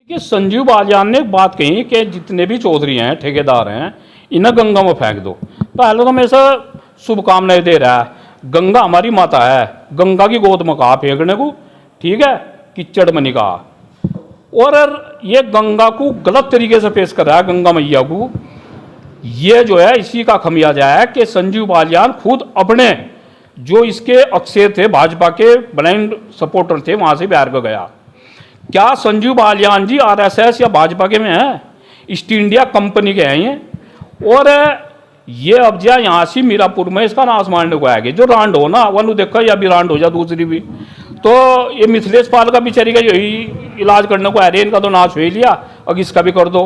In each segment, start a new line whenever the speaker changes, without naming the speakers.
कि संजीव बालियान ने एक बात कही कि जितने भी चौधरी हैं, ठेकेदार हैं, इन्हें गंगा में फेंक दो। पहले तो हमेशा शुभकामनाएं दे रहा है, गंगा हमारी माता है, गंगा की गोद में कहा फेंकने को, ठीक है, कीचड़ में नहीं कहा। और ये गंगा को गलत तरीके से पेश कर रहा है, गंगा मैया को। ये जो है इसी का खमियाजा है कि संजीव बालियान खुद अपने जो इसके अक्षय थे, भाजपा के ब्लाइंड सपोर्टर थे, वहां से बिहार को गया। क्या संजीव बालियान जी आरएसएस या भाजपा के में है? ईस्ट इंडिया कंपनी के हैं ये। और ये अब जा यहाँ से मीरापुर में इसका नाश मारने को आएगी। जो रांड हो ना वन देखा, या भी रांड हो जा दूसरी भी, तो ये मिथिलेश पाल का बेचारी का यही इलाज करने को आ रही है। इनका तो नाश हो ही लिया, अब इसका भी कर दो।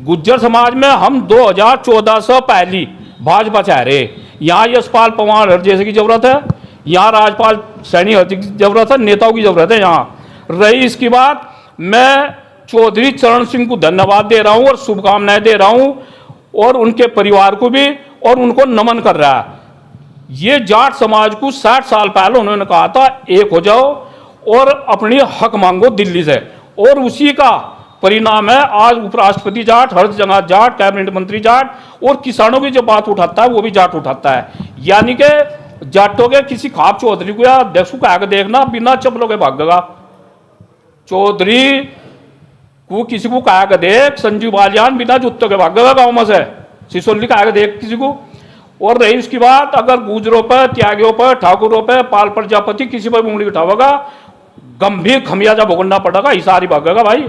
गुज्जर समाज में हम 2014 से पहली भाजपा चाह रहे। यहाँ यशपाल पवार जैसे की जरूरत है, यहाँ राजपाल सैनी की जरूरत है, नेताओं की जरूरत है यहाँ रही। इसकी बात मैं चौधरी चरण सिंह को धन्यवाद दे रहा हूँ और शुभकामनाएं दे रहा हूँ, और उनके परिवार को भी, और उनको नमन कर रहा है। ये जाट समाज को 60 साल पहले उन्होंने कहा था एक हो जाओ और अपनी हक मांगो दिल्ली से, और उसी का परिणाम है आज उपराष्ट्रपति जाट, हर जगह जाट, कैबिनेट मंत्री जाट, और किसानों की जो बात उठाता है वो भी जाट उठाता है। यानी कि जाटों के किसी खाप चौधरी को या अध्यक्ष को आगे देखना बिना चप्पलों के भागेगा। चौधरी को किसी को कहा के देख, संजीव बालियान बिना जूतों के भागेगा गाँव में से, सिसोली का आगे देख किसी को। और रही उसकी बात, अगर गुजरों पर, त्यागियों पर, ठाकुरों पर, पाल प्रजापति किसी पर उंगली उठावेगा, गंभीर खमियाजा भुगतना पड़ेगा, हिसारी भागेगा भाई।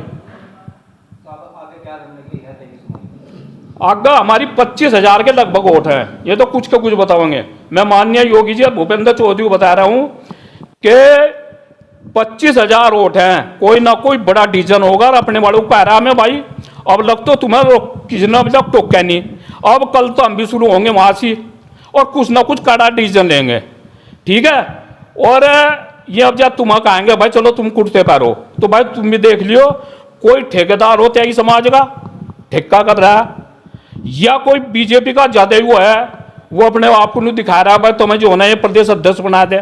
आगे हमारी 25,000 के लगभग वोट हैं, ये तो कुछ के कुछ बताओगे। मैं माननीय योगी जी भूपेंद्र चौधरी को बता रहा हूं कि 25,000 वोट हैं, कोई ना कोई बड़ा डिसीजन होगा। और अपने वालों को कह रहा मैं भाई, अब लग तो तुम्हें किसी ने मतलब टोका नहीं, अब कल तो हम भी शुरू होंगे वहां से, और कुछ ना कुछ कड़ा डिसीजन लेंगे, ठीक है। और ये अब जब तुम्हें कहेंगे भाई चलो तुम कुर्ते पर हो, तो भाई तुम भी देख लियो, कोई ठेकेदार हो त्यागी समाज का ठेका कर रहा है, या कोई बीजेपी का ज्यादा वो है, वो अपने आप को नहीं दिखा रहा भाई तुम्हें जो होना है प्रदेश अध्यक्ष बना दे।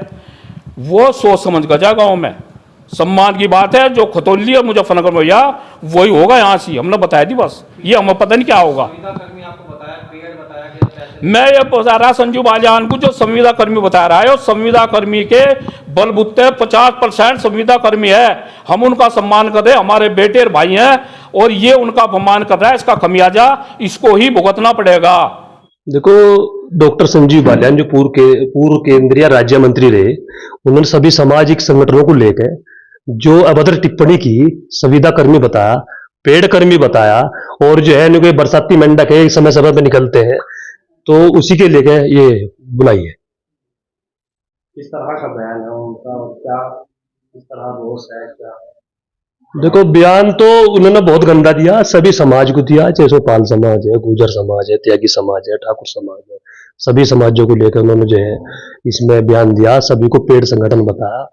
वो सोच समझ कर जा गाँव में, सम्मान की बात है। जो खतौली और मुजफ्फरनगर में भैया वही होगा, यहाँ से हमने बताया थी, बस ये हमें पता नहीं क्या होगा। मैं ये बता रहा संजीव बालियान को, जो संविदा कर्मी बता रहा है, और संविदा कर्मी के बलबूते 50% संविदा कर्मी है, हम उनका सम्मान कर रहे हैं, हमारे बेटे और भाई हैं, और ये उनका अपमान कर रहा है, इसका खमियाजा इसको ही भुगतना पड़ेगा।
देखो, डॉक्टर संजीव बालियान जो पूर्व केंद्रीय राज्य मंत्री रहे, उन्होंने सभी सामाजिक संगठनों को लेकर जो अभद्र टिप्पणी की, संविदा कर्मी बताया, पेड़ कर्मी बताया, और जो है कोई बरसाती मेंढक है समय समय पे निकलते हैं, तो उसी के लेके ये बुलाई है।
किस तरह का बयान है उनका, क्या किस तरह रोष है क्या?
देखो, बयान तो उन्होंने बहुत गंदा दिया, सभी समाज को दिया, चाहे सो पाल समाज है, गुर्जर समाज है, त्यागी समाज है, ठाकुर समाज है, सभी समाजों को लेकर उन्होंने जो है इसमें बयान दिया, सभी को पेड़ संगठन बताया।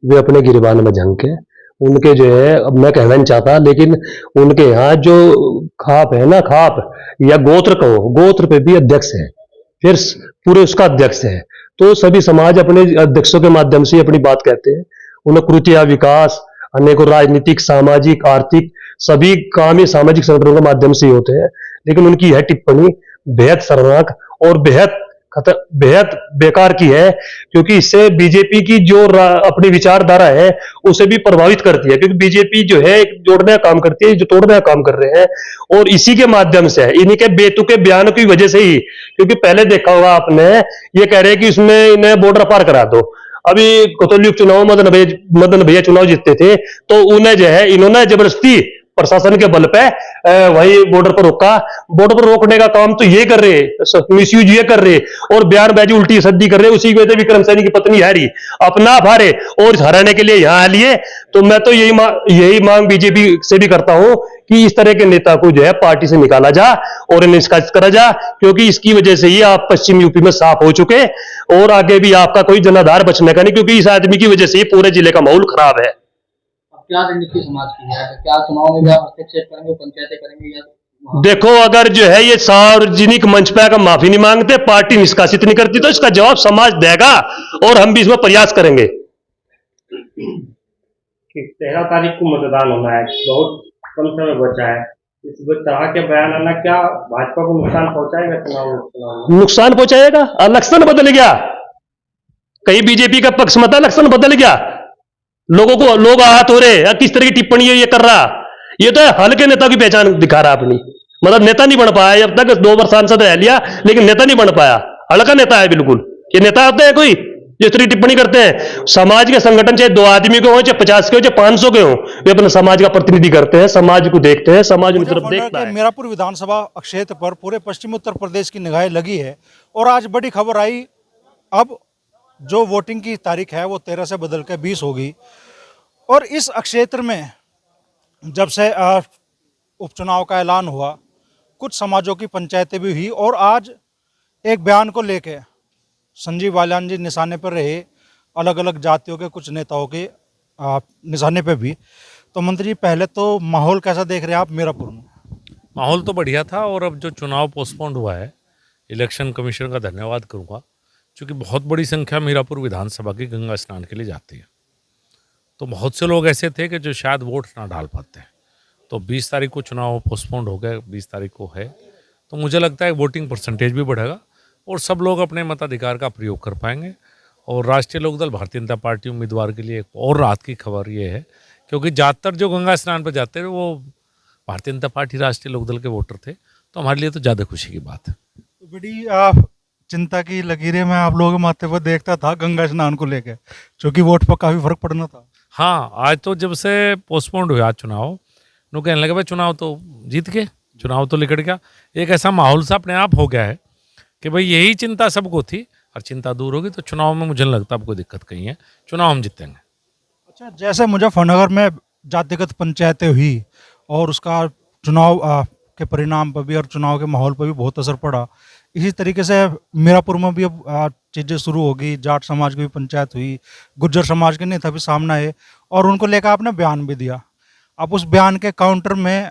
वे अपने गिरबान में झंके, उनके जो है, अब मैं कहना नहीं चाहता, लेकिन उनके यहाँ जो खाप है ना, खाप या गोत्र कहो, गोत्र पे भी अध्यक्ष है, फिर पूरे उसका अध्यक्ष है, तो सभी समाज अपने अध्यक्षों के माध्यम से अपनी बात कहते हैं। उन्हें कृत्या विकास, अनेकों राजनीतिक, सामाजिक, आर्थिक सभी काम ही सामाजिक संगठनों के माध्यम से ही होते हैं, लेकिन उनकी यह टिप्पणी बेहद शर्मनाक और बेहद बेकार की है, क्योंकि इससे बीजेपी की जो अपनी विचारधारा है उसे भी प्रभावित करती है, क्योंकि बीजेपी जो है जोड़ने का काम करती है, जो तोड़ने का काम कर रहे हैं, और इसी के माध्यम से इन्हीं के बेतुके बयानों की वजह से ही, क्योंकि पहले देखा होगा आपने, ये कह रहे हैं कि इसमें इन्हें बॉर्डर पार करा दो। अभी कोतवाली चुनाव मदन भैया चुनाव जीतते थे, तो उन्हें जो है इन्होंने जबरदस्ती प्रशासन के बल पे वही बॉर्डर पर रोका। बॉर्डर पर रोकने का काम तो ये कर रहे, मिसयूज ये कर रहे, और बयानबाजी उल्टी सद्दी कर रहे। उसी वजह से विक्रम सैनी की पत्नी हरी अपना भारे और हराने के लिए यहाँ लिए। तो मैं तो यही मांग बीजेपी से भी करता हूं कि इस तरह के नेता को जो है पार्टी से निकाला जा और निष्कासित करा जा, क्योंकि इसकी वजह से ही आप पश्चिम यूपी में साफ हो चुके, और आगे भी आपका कोई जनाधार बचने का नहीं, क्योंकि इस आदमी की वजह से ही पूरे जिले का माहौल खराब है।
क्या रणनीति समाज की है? क्या चुनाव में भी आप हस्तक्षेप करेंगे, पंचायतें करेंगे, या
देखो, अगर जो है ये सार्वजनिक मंच पे अगर माफी नहीं मांगते, पार्टी निष्कासित नहीं करती, तो इसका जवाब समाज देगा, और हम भी इसमें प्रयास करेंगे।
13 तारीख को मतदान होना है, बहुत कम समय बचा है, इस तरह के बयान आना क्या भाजपा को नुकसान पहुंचाएगा चुनाव में?
नुकसान पहुंचाएगा। इलेक्शन बदल गया, कहीं बीजेपी का पक्ष मत है, इलेक्शन बदल गया, लोगों को लोग आहत हो रहे हैं, किस तरह की टिप्पणी ये कर रहा, ये तो हल्के नेता की पहचान दिखा रहा अपनी, मतलब नेता नहीं बन पाया अब तक, 2 बार सांसद रह लिया लेकिन नेता नहीं बन पाया, हल्का नेता है बिल्कुल। ये नेता होते हैं कोई जिस तरह टिप्पणी करते हैं? समाज के संगठन चाहे 2 आदमी के हो, चाहे 50 के हो, चाहे 500 के हो, वे अपने समाज का प्रतिनिधि करते हैं, समाज को देखते हैं, समाज उनकी तरफ देखता है।
मीरापुर विधानसभा क्षेत्र पर पूरे पश्चिमी उत्तर प्रदेश की निगाहें लगी है और आज बड़ी खबर आई, अब जो वोटिंग की तारीख है वो 13 से बदल के 20 होगी और इस क्षेत्र में जब से उपचुनाव का ऐलान हुआ, कुछ समाजों की पंचायतें भी हुई और आज एक बयान को लेके संजीव बालियान जी निशाने पर रहे, अलग अलग जातियों के कुछ नेताओं के निशाने पे भी। तो मंत्री जी, पहले तो माहौल कैसा देख रहे हैं आप मीरापुर में?
माहौल तो बढ़िया था और अब जो चुनाव पोस्टपोन्ड हुआ है, इलेक्शन कमीशन का धन्यवाद करूंगा, क्योंकि बहुत बड़ी संख्या मीरापुर विधानसभा की गंगा स्नान के लिए जाती है। तो बहुत से लोग ऐसे थे कि जो शायद वोट ना डाल पाते हैं, तो 20 तारीख को चुनाव पोस्टपोन्ड हो गया, 20 तारीख को है, तो मुझे लगता है वोटिंग परसेंटेज भी बढ़ेगा और सब लोग अपने मताधिकार का प्रयोग कर पाएंगे। और राष्ट्रीय लोकदल भारतीय जनता पार्टी उम्मीदवार के लिए एक और राहत की खबर ये है, क्योंकि ज़्यादातर जो गंगा स्नान पर जाते हैं वो भारतीय जनता पार्टी राष्ट्रीय लोकदल के वोटर थे, तो हमारे लिए तो ज़्यादा खुशी की बात है।
तो बड़ी चिंता की लकीरें मैं आप लोगों के माथे पर देखता था गंगा स्नान को लेकर, क्योंकि वोट पर काफ़ी फर्क पड़ना था।
हाँ, आज तो जब से पोस्टपोन्ड हुआ चुनाव, नो कहने लगे भाई चुनाव तो जीत के, चुनाव तो निकट गया, एक ऐसा माहौल सा अपने आप हो गया है कि भाई यही चिंता सबको थी और चिंता दूर होगी, तो चुनाव में मुझे नहीं लगता अब कोई दिक्कत कहीं है, चुनाव हम जीतेंगे।
अच्छा, जैसे मुजफ्फरनगर में जातिगत पंचायतें हुई और उसका चुनाव के परिणाम पर भी और चुनाव के माहौल पर भी बहुत असर पड़ा, इसी तरीके से मीरापुर में भी अब चीज़ें शुरू होगी। जाट समाज की भी पंचायत हुई, गुज्जर समाज के नेता भी सामने आए और उनको लेकर आपने बयान भी दिया। अब उस बयान के काउंटर में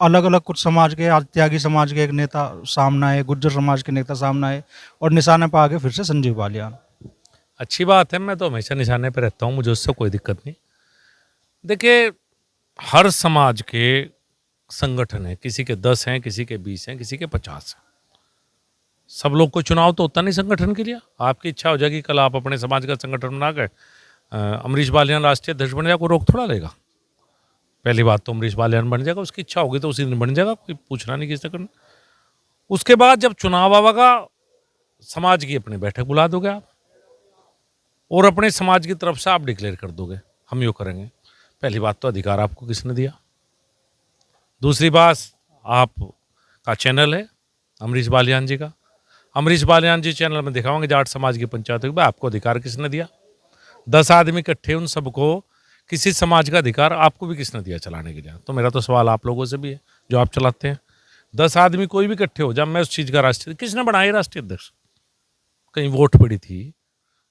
अलग अलग कुछ समाज के, आज त्यागी समाज के एक नेता सामने आए, गुज्जर समाज के नेता सामने आए और निशाने पर आगे फिर से संजीव बालियान।
अच्छी बात है, मैं तो हमेशा निशाने पर रहता हूँ, मुझे उससे कोई दिक्कत नहीं। देखिए, हर समाज के संगठन है, किसी के 10 हैं, किसी के 20 हैं, किसी के 50 हैं। सब लोग को चुनाव तो होता नहीं संगठन के लिए। आपकी इच्छा हो जाएगी कल आप अपने समाज का संगठन बना कर अमरीश बालियान राष्ट्रीय अध्यक्ष बन जाएगा, कोई रोक थोड़ा लेगा। पहली बात तो अमरीश बालियान बन जाएगा, उसकी इच्छा होगी तो उसी दिन बन जाएगा, कोई पूछना नहीं किसने करना। उसके बाद जब चुनाव आवेगा, समाज की अपनी बैठक बुला दोगे आप और अपने समाज की तरफ से आप डिक्लेयर कर दोगे हम यूँ करेंगे। पहली बात तो अधिकार आपको किसने दिया। दूसरी बात, आपका चैनल है अमरीश बालियान जी का, अमरीश बालियान जी चैनल में दिखाओगे जाट समाज की पंचायत की, आपको अधिकार किसने दिया। 10 आदमी इकट्ठे, उन सबको किसी समाज का अधिकार आपको भी किसने दिया चलाने के लिए। तो मेरा तो सवाल आप लोगों से भी है जो आप चलाते हैं। 10 आदमी कोई भी इकट्ठे हो, जब मैं उस चीज़ का राष्ट्रीय, किसने बनाया राष्ट्रीय अध्यक्ष? कहीं वोट पड़ी थी,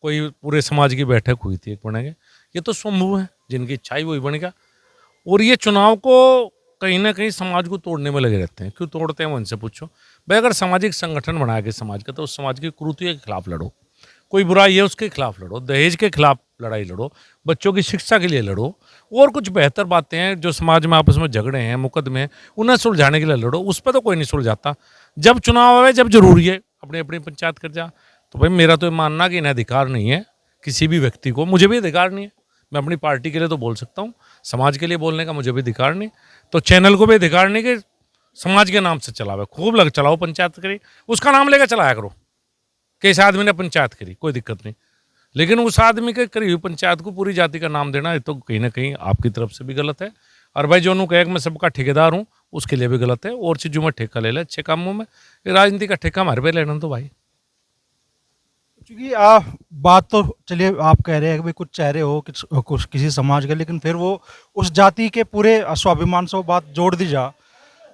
कोई पूरे समाज की बैठक हुई थी, एक बनेंगे। ये तो स्वयंभू है, जिनकी इच्छा ही वही बनेगा। और ये चुनाव को कहीं ना कहीं समाज को तोड़ने में लगे रहते हैं। क्यों तोड़ते हैं वो इनसे पूछो। भाई अगर सामाजिक संगठन बना के समाज का, तो उस समाज की कुरीतियों के खिलाफ लड़ो, कोई बुराई है उसके खिलाफ लड़ो, दहेज के खिलाफ लड़ाई लड़ो, बच्चों की शिक्षा के लिए लड़ो, और कुछ बेहतर बातें हैं जो समाज में आपस में झगड़े हैं, मुकदमे, उन्हें सुलझाने के लिए लड़ो। उस पर तो कोई नहीं सुलझाता। जब चुनाव आए, जब जरूरी है, अपनी अपनी पंचायत कर जा। तो भाई मेरा तो मानना कि इन्हें अधिकार नहीं है किसी भी व्यक्ति को, मुझे भी अधिकार नहीं है। मैं अपनी पार्टी के लिए तो बोल सकता हूँ, समाज के लिए बोलने का मुझे भी अधिकार नहीं। तो चैनल को भी अधिकार नहीं कि समाज के नाम से चलावे, खूब लग चलाओ, पंचायत करी, उसका नाम लेकर चलाया करो कि इस आदमी ने पंचायत करी, कोई दिक्कत नहीं। लेकिन उस आदमी के करी हुई पंचायत को पूरी जाति का नाम देना, ये तो कहीं ना कहीं आपकी तरफ से भी गलत है। और भाई जो उन्होंने कहा कि मैं सबका ठेकेदार हूँ, उसके लिए भी गलत है। और चीज़ों में ठेका ले ले, अच्छे कामों में। राजनीति का ठेका हमारे पे लेना तो भाई,
क्योंकि बात तो चलिए आप कह रहे हैं कि भाई कुछ चेहरे हो कुछ किसी समाज के, लेकिन फिर वो उस जाति के पूरे स्वाभिमान से वो बात जोड़ दी जा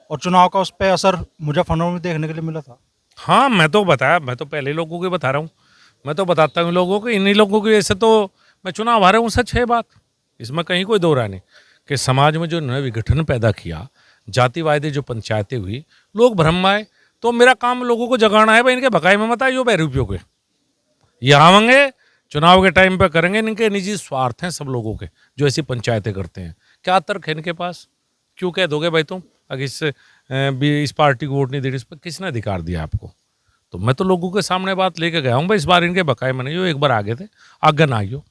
और चुनाव का उस पर असर मुजफ्फरनगर में देखने के लिए मिला था।
हाँ, मैं तो बताया, मैं तो पहले लोगों को बता रहा हूँ, मैं तो बताता हूँ लोगों को, इन्हीं लोगों की वजह से तो मैं चुनाव हारा हूँ। सच है बात, इसमें कहीं कोई दो राय नहीं कि समाज में जो नए विघटन पैदा किया, जातिवादी जो पंचायतें हुई, लोग भ्रम में आए। तो मेरा काम लोगों को जगाना है, भाई इनके भगाई में मत आइयो बहरूपियों के। ये आवेंगे चुनाव के टाइम पे करेंगे, इनके निजी स्वार्थ हैं सब लोगों के जो ऐसी पंचायतें करते हैं। क्या तर्क है इनके पास? क्यों कह दोगे भाई तुम अगर इस पार्टी को वोट नहीं दे रही, इस पर किसने अधिकार दिया आपको? तो मैं तो लोगों के सामने बात लेके गया हूँ भाई, इस बार इनके बकाए में नहीं हो, एक बार आगे थे, आगे ना आइयो।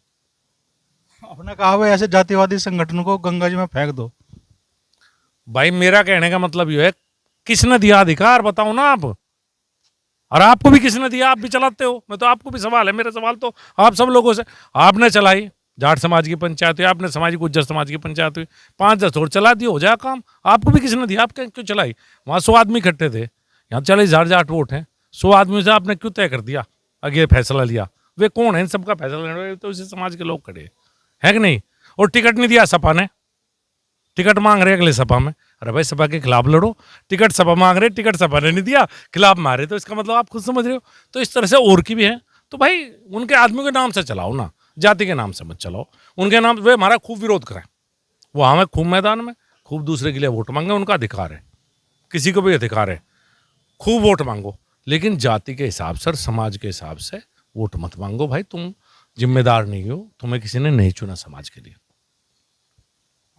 आपने कहा भाई ऐसे जातिवादी संगठन को गंगा जी में फेंक दो।
भाई मेरा कहने का मतलब ये है, किसने दिया अधिकार बताओ ना आप, और आपको भी किसने दिया? आप भी चलाते हो। मैं तो आपको भी सवाल है, मेरा सवाल तो आप सब लोगों से। आपने चलाई, जाट समाज की पंचायत हुई, आपने समाज गुज्जर समाज की पंचायत हुई, 5-10 और चला दिए, हो जाए काम। आपको भी किसने दिया? आप क्यों चलाई? वहाँ 100 आदमी इकट्ठे थे, यहाँ 40,000 जाट वोट हैं, 100 आदमियों से आपने क्यों तय कर दिया, आगे फैसला लिया? वे कौन है इन सबका फैसला लेने वाले? तो इसी समाज के लोग खड़े हैं कि नहीं? और टिकट नहीं दिया सपा ने, टिकट मांग रहे अगले सपा में। अरे भाई सपा के खिलाफ लड़ो, टिकट सपा मांग रहे, टिकट सपा ने नहीं दिया, खिलाफ मारे, तो इसका मतलब आप खुद समझ रहे हो। तो इस तरह से और की भी है, तो भाई उनके आदमियों के नाम से चलाओ ना, जाति के नाम से मत चलाओ। उनके नाम वे हमारा खूब विरोध करें, वो हमें खूब मैदान में खूब दूसरे के लिए वोट मांगे, उनका अधिकार है, किसी को भी अधिकार है, खूब वोट मांगो, लेकिन जाति के हिसाब से, समाज के हिसाब से वोट मत मांगो। भाई तुम जिम्मेदार नहीं हो, तुम्हें किसी ने नहीं चुना समाज के लिए।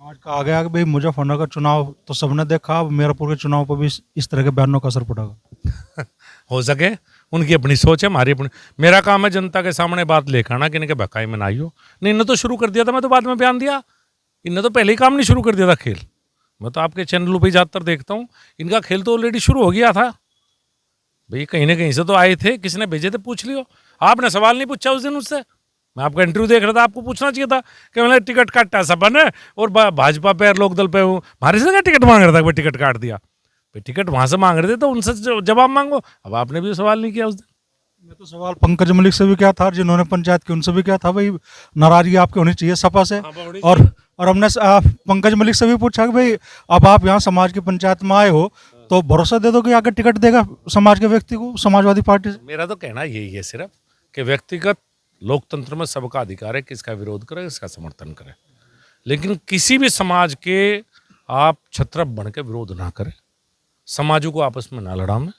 आज कहा गया कि भाई मुजफ्फरनगर चुनाव तो सबने देखा, अब मीरपुर के चुनाव पर भी इस तरह के बयानों का असर पड़ेगा।
हो सके, उनकी अपनी सोच है, हमारी अपनी। मेरा काम है जनता के सामने बात लेकर आना कि इनके बकाई में ना आइयो। नहीं, इन्होंने तो शुरू कर दिया था, मैं तो बाद में बयान दिया। इन्होंने तो पहले ही काम नहीं शुरू कर दिया था खेल। मैं तो आपके चैनलों पर ज़्यादातर देखता हूँ, इनका खेल तो ऑलरेडी शुरू हो गया था। भाई कहीं ना कहीं से तो आए थे, किसने भेजे थे पूछ लियो। आपने सवाल नहीं पूछा उस दिन उससे, मैं आपका इंटरव्यू देख रहा था, आपको पूछना चाहिए था कि मैंने टिकट काटा सपा ने और भाजपा पे लोक दल पे हूँ, हमारे से क्या टिकट मांग रहा था, भाई टिकट काट दिया। भाई टिकट वहां से मांग रहे थे तो उनसे जवाब मांगो। अब आपने भी सवाल नहीं किया उस दिन।
मैं तो सवाल पंकज मलिक से भी क्या था, जिन्होंने पंचायत की, उनसे भी क्या था, भाई नाराजगी आपकी होनी चाहिए सपा से। और हमने पंकज मलिक से भी पूछा कि भाई अब आप यहाँ समाज की पंचायत में आए हो तो भरोसा दे दो कि आगे टिकट देगा समाज के व्यक्ति को समाजवादी पार्टी से।
मेरा तो कहना यही है सिर्फ कि व्यक्तिगत लोकतंत्र में सबका अधिकार है, किसका विरोध करे, किसका समर्थन करे, लेकिन किसी भी समाज के आप छत्रप बन के विरोध ना करें, समाजों को आपस में ना लड़ाएं।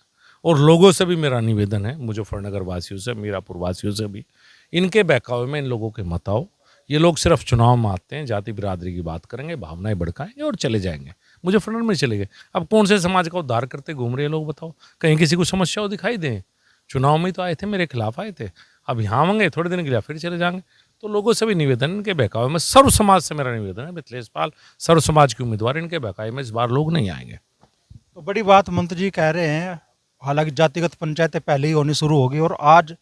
और लोगों से भी मेरा निवेदन है, मुजफ्फरनगर वासियों से, मीरापुर वासियों से भी, इनके बहकावे में इन लोगों के मत आओ। ये लोग सिर्फ चुनाव में आते हैं, जाति बिरादरी की बात करेंगे, भावनाएं भड़काएंगे और चले जाएंगे। मुजफ्फरनगर में चले गए, अब कौन से समाज का उद्धार करते घूम रहे हैं लोग बताओ? कहीं किसी को समस्या हो दिखाई दें? चुनाव में तो आए थे, मेरे खिलाफ आए थे, अब यहाँ होंगे थोड़े दिन के लिए फिर चले जाएंगे। तो लोगों से भी निवेदन, इनके बहकावे में, सर्व समाज से मेरा निवेदन है, मिथिलेश पाल सर्व समाज के उम्मीदवार, इनके बहकावे में इस बार लोग नहीं आएंगे।
तो बड़ी बात मंत्री जी कह रहे हैं, हालांकि जातिगत पंचायतें पहले ही होनी शुरू होगी और आज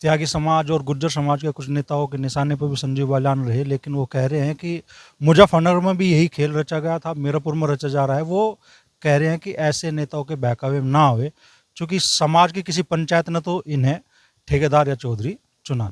त्यागी समाज और गुज्जर समाज के कुछ नेताओं के निशाने पर भी संजीव बालियान रहे, लेकिन वो कह रहे हैं कि मुजफ्फरनगर में भी यही खेल रचा गया था, मीरपुर में रचा जा रहा है। वो कह रहे हैं कि ऐसे नेताओं के बहकावे में ना आवे, चूँकि समाज की किसी पंचायत ने तो इन्हें ठेकेदार या चौधरी चुना।